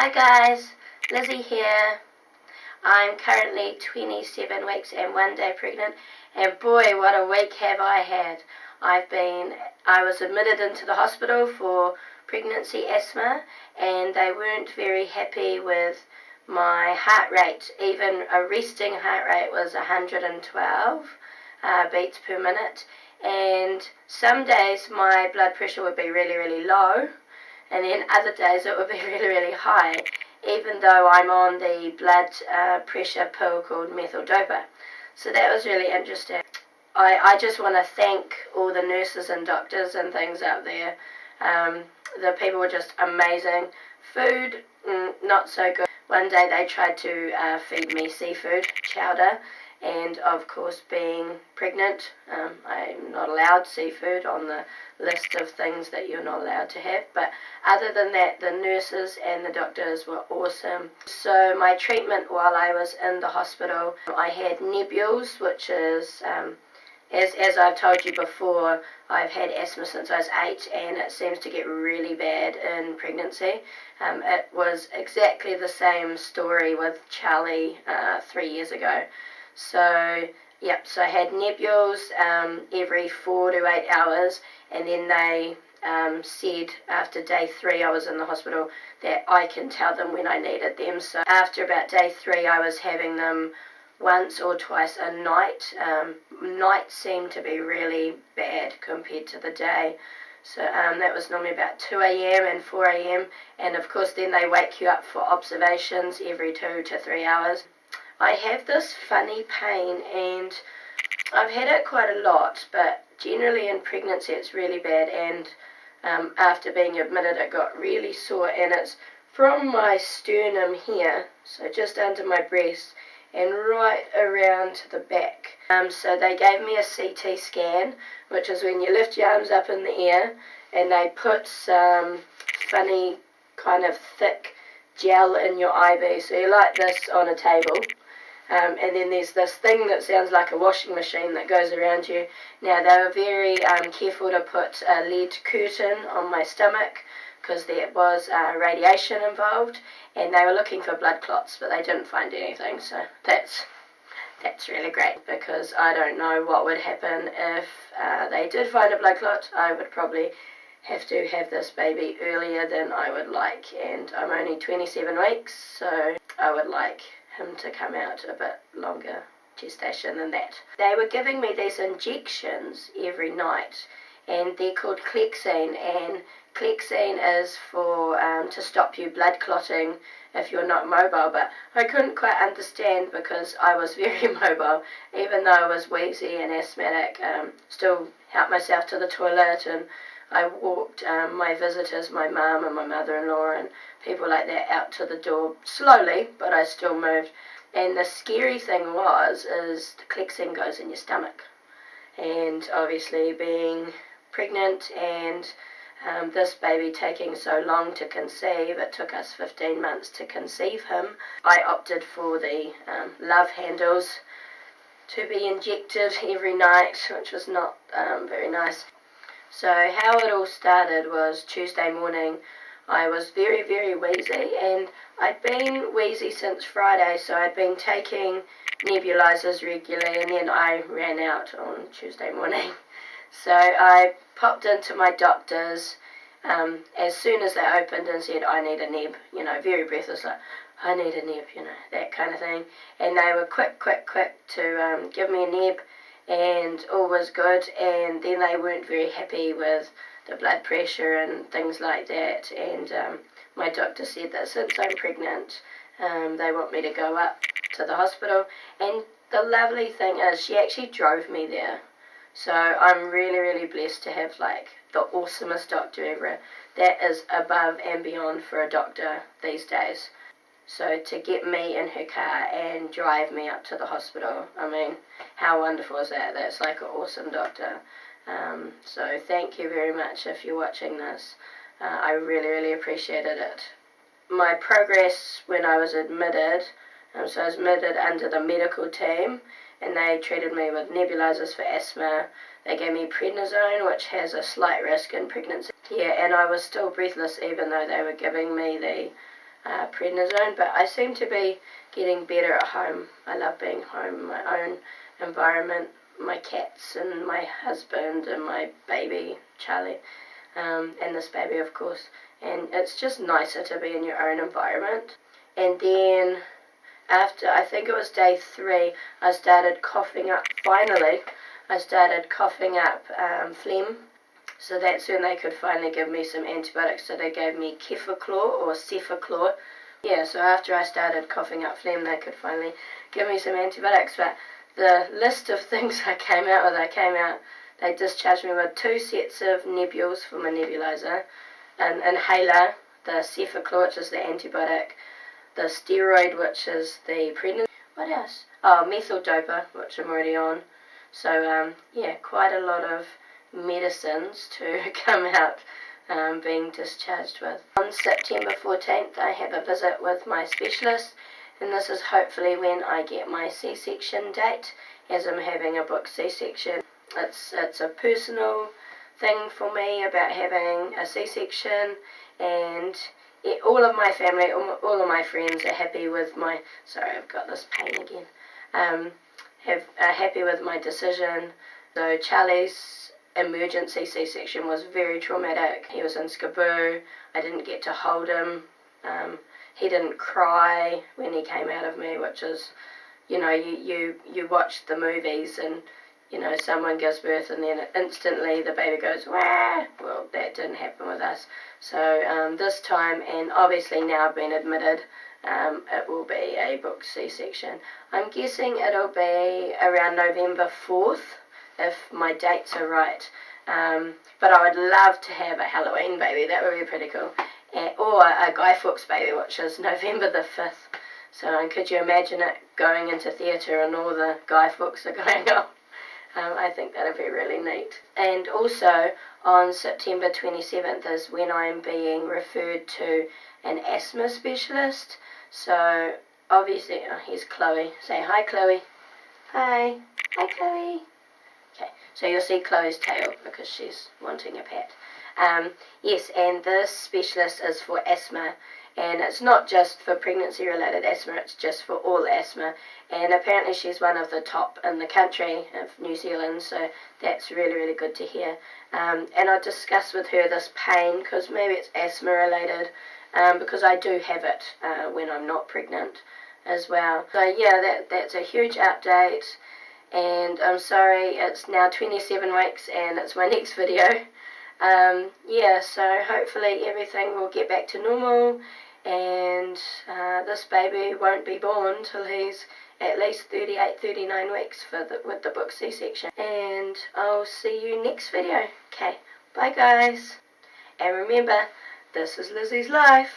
Hi guys, Lizzie here. I'm currently 27 weeks and 1 day pregnant, and boy, what a week have I had. I was admitted into the hospital for pregnancy asthma, and they weren't very happy with my heart rate. Even a resting heart rate was 112 beats per minute, and some days my blood pressure would be really, really low, and then other days it would be really, really high, even though I'm on the blood pressure pill called methyl-dopa. So that was really interesting. I just want to thank all the nurses and doctors and things out there. The people were just amazing. Food, not so good. One day they tried to feed me seafood, chowder, and of course being pregnant, I'm not allowed seafood on the list of things that you're not allowed to have, but other than that, the nurses and the doctors were awesome. So my treatment while I was in the hospital, I had Nebules, which is, as I've told you before, I've had asthma since I was 8, and it seems to get really bad in pregnancy. It was exactly the same story with Charlie 3 years ago. So, yep, so I had Nebules every 4 to 8 hours, and then they said after day 3 I was in the hospital that I can tell them when I needed them. So after about day 3 I was having them once or twice a night. Night seemed to be really bad compared to the day. So that was normally about 2 a.m. and 4 a.m. And of course then they wake you up for observations every 2 to 3 hours. I have this funny pain, and I've had it quite a lot, but generally in pregnancy it's really bad, and after being admitted it got really sore, and it's from my sternum here, so just under my breast, and right around to the back. So they gave me a CT scan, which is when you lift your arms up in the air, and they put some funny kind of thick gel in your IV, so you're like this on a table. And then there's this thing that sounds like a washing machine that goes around you. Now, they were very careful to put a lead curtain on my stomach because there was radiation involved, and they were looking for blood clots, but they didn't find anything. So that's really great, because I don't know what would happen if they did find a blood clot. I would probably have to have this baby earlier than I would like, and I'm only 27 weeks, so I would like him to come out a bit longer gestation than that. They were giving me these injections every night, and they're called Clexane, and Clexane is for to stop you blood clotting if you're not mobile, but I couldn't quite understand because I was very mobile, even though I was wheezy and asthmatic. Still helped myself to the toilet, and I walked my visitors, my mum and my mother-in-law and people like that, out to the door slowly, but I still moved. And the scary thing is the Clexane goes in your stomach. And obviously being pregnant and this baby taking so long to conceive, it took us 15 months to conceive him, I opted for the love handles to be injected every night, which was not very nice. So how it all started was Tuesday morning. I was very, very wheezy, and I'd been wheezy since Friday, so I'd been taking nebulizers regularly, and then I ran out on Tuesday morning. So I popped into my doctor's as soon as they opened and said, I need a neb, very breathless, like, I need a neb, that kind of thing. And they were quick to give me a neb, and all was good. And then they weren't very happy with the blood pressure and things like that, and my doctor said that since I'm pregnant, they want me to go up to the hospital. And the lovely thing is, she actually drove me there, so I'm really, really blessed to have the awesomest doctor ever. That is above and beyond for a doctor these days. So to get me in her car and drive me up to the hospital, I mean, how wonderful is that? That's like an awesome doctor. So thank you very much if you're watching this. I really, really appreciated it. My progress when I was admitted, so I was admitted under the medical team, and they treated me with nebulizers for asthma. They gave me prednisone, which has a slight risk in pregnancy. Yeah, and I was still breathless even though they were giving me the prednisone, but I seem to be getting better at home. I love being home in my own environment, my cats and my husband and my baby, Charlie, and this baby, of course. And it's just nicer to be in your own environment. And then after, I think it was day 3, I started coughing up, finally, I started coughing up phlegm. So that's when they could finally give me some antibiotics. So they gave me Kefaclor or Cefaclor. Yeah, so after I started coughing up phlegm, they could finally give me some antibiotics. But the list of things I came out with, they discharged me with 2 sets of nebules for my nebulizer, an inhaler, the Cefaclor, which is the antibiotic, the steroid, which is the prednisone. What else? Oh, methyl dopa, which I'm already on. So, yeah, quite a lot of medicines to come out being discharged with. On September 14th, I have a visit with my specialist, and this is hopefully when I get my C-section date, as I'm having a booked C-section. It's a personal thing for me about having a C-section, and all of my family, all of my friends are happy with my, sorry, I've got this pain again, are happy with my decision. So Charlie's emergency C-section was very traumatic. He was in Skaboo. I didn't get to hold him. He didn't cry when he came out of me, which is, you know, you watch the movies and, you know, someone gives birth and then instantly the baby goes, wah! Well, that didn't happen with us. So this time, and obviously now I've been admitted, it will be a booked C-section. I'm guessing it'll be around November 4th, if my dates are right. But I would love to have a Halloween baby. That would be pretty cool. Or a Guy Fawkes baby, which is November the 5th. So could you imagine it going into theatre and all the Guy Fawkes are going on? I think that would be really neat. And also on September 27th is when I'm being referred to an asthma specialist. So obviously, oh, here's Chloe. Say hi, Chloe. Hi. Hi, Chloe. Okay, so you'll see Chloe's tail because she's wanting a pet. Yes, and this specialist is for asthma, and it's not just for pregnancy-related asthma, it's just for all asthma. And apparently she's one of the top in the country of New Zealand, so that's really, really good to hear. And I'll discuss with her this pain, because maybe it's asthma-related, because I do have it when I'm not pregnant as well. So yeah, that's a huge update. And I'm sorry, it's now 27 weeks and it's my next video. Yeah, so hopefully everything will get back to normal, and this baby won't be born till he's at least 38, 39 weeks with the book C-section. And I'll see you next video. Okay, bye guys. And remember, this is Lizzie's life.